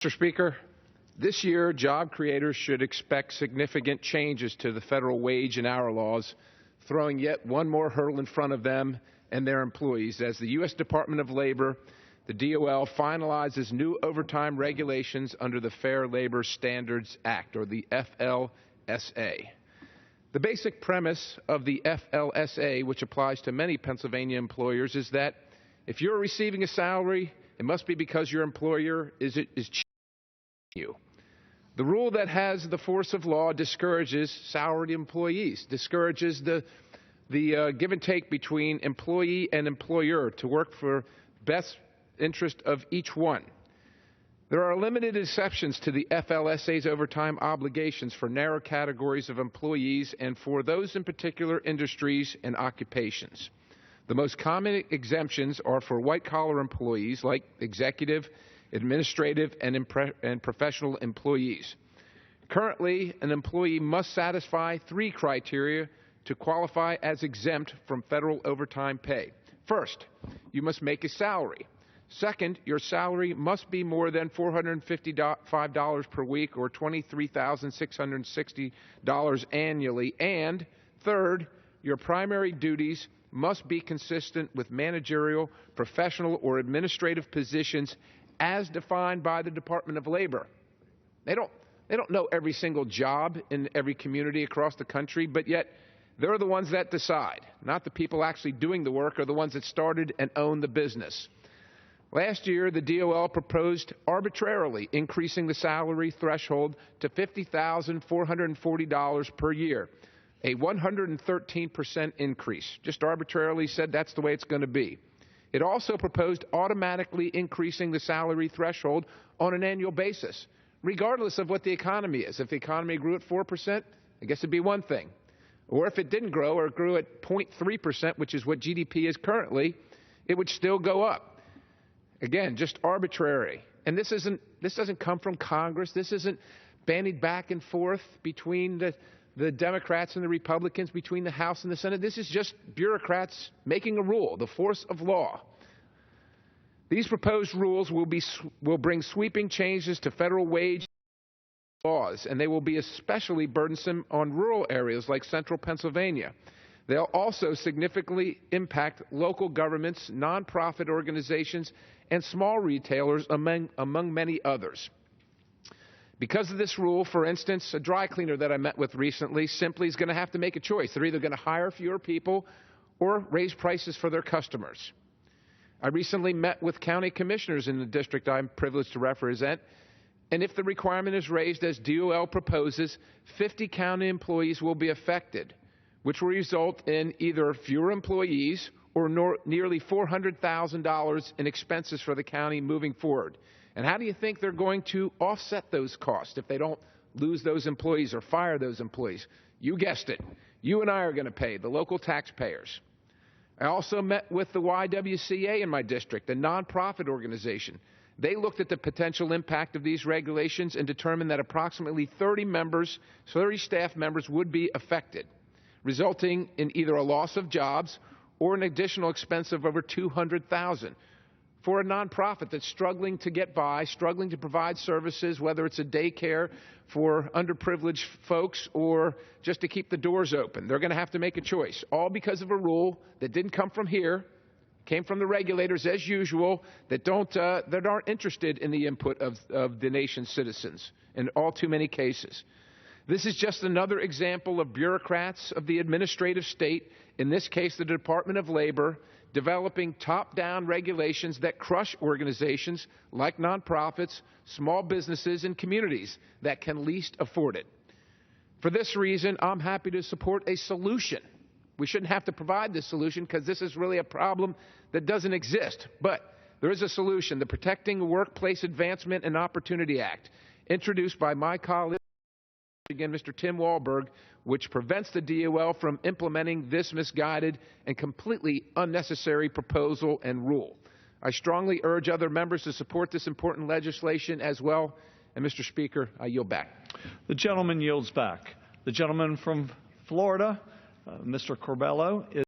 Mr. Speaker, this year, job creators should expect significant changes to the federal wage and hour laws, throwing yet one more hurdle in front of them and their employees as the U.S. Department of Labor, the DOL, finalizes new overtime regulations under the Fair Labor Standards Act, or the FLSA. The basic premise of the FLSA, which applies to many Pennsylvania employers, is that if you're receiving a salary, it must be because your employer is cheating you. The rule that has the force of law discourages salaried employees, discourages the give and take between employee and employer to work for best interest of each one. There are limited exceptions to the FLSA's overtime obligations for narrow categories of employees and for those in particular industries and occupations. The most common exemptions are for white-collar employees like executive, administrative, and professional employees. Currently, an employee must satisfy 3 criteria to qualify as exempt from federal overtime pay. First, you must make a salary. Second, your salary must be more than $455 per week or $23,660 annually. And third, your primary duties must be consistent with managerial, professional, or administrative positions as defined by the Department of Labor. They don't know every single job in every community across the country, but yet they're the ones that decide, not the people actually doing the work or the ones that started and own the business. Last year, the DOL proposed arbitrarily increasing the salary threshold to $50,440 per year, a 113% increase. Just arbitrarily said that's the way it's going to be. It also proposed automatically increasing the salary threshold on an annual basis, regardless of what the economy is. If the economy grew at 4%, I guess it'd be one thing. Or if it didn't grow or it grew at 0.3%, which is what GDP is currently, it would still go up. Again, just arbitrary. And this doesn't come from Congress. This isn't bandied back and forth between the Democrats and the Republicans, between the House and the Senate. This is just bureaucrats making a rule, the force of law. These proposed rules will bring sweeping changes to federal wage laws, and they will be especially burdensome on rural areas like central Pennsylvania. They'll also significantly impact local governments, nonprofit organizations, and small retailers, among many others. Because of this rule, for instance, a dry cleaner that I met with recently simply is going to have to make a choice. They're either going to hire fewer people or raise prices for their customers. I recently met with county commissioners in the district I'm privileged to represent, and if the requirement is raised as DOL proposes, 50 county employees will be affected, which will result in either fewer employees or nearly $400,000 in expenses for the county moving forward. And how do you think they're going to offset those costs if they don't lose those employees or fire those employees? You guessed it. You and I are going to pay, the local taxpayers. I also met with the YWCA in my district, a nonprofit organization. They looked at the potential impact of these regulations and determined that approximately 30 staff members would be affected, resulting in either a loss of jobs or an additional expense of over $200,000 for a nonprofit that's struggling to get by, struggling to provide services, whether it's a daycare for underprivileged folks or just to keep the doors open. They're going to have to make a choice, all because of a rule that didn't come from here, came from the regulators as usual, that aren't interested in the input of the nation's citizens in all too many cases. This is just another example of bureaucrats of the administrative state, in this case the Department of Labor, developing top-down regulations that crush organizations like nonprofits, small businesses, and communities that can least afford it. For this reason, I'm happy to support a solution. We shouldn't have to provide this solution because this is really a problem that doesn't exist. But there is a solution, the Protecting Workplace Advancement and Opportunity Act, introduced by my colleague, again, Mr. Tim Walberg, which prevents the DOL from implementing this misguided and completely unnecessary proposal and rule. I strongly urge other members to support this important legislation as well. And, Mr. Speaker, I yield back. The gentleman yields back. The gentleman from Florida, Mr. Corbello, is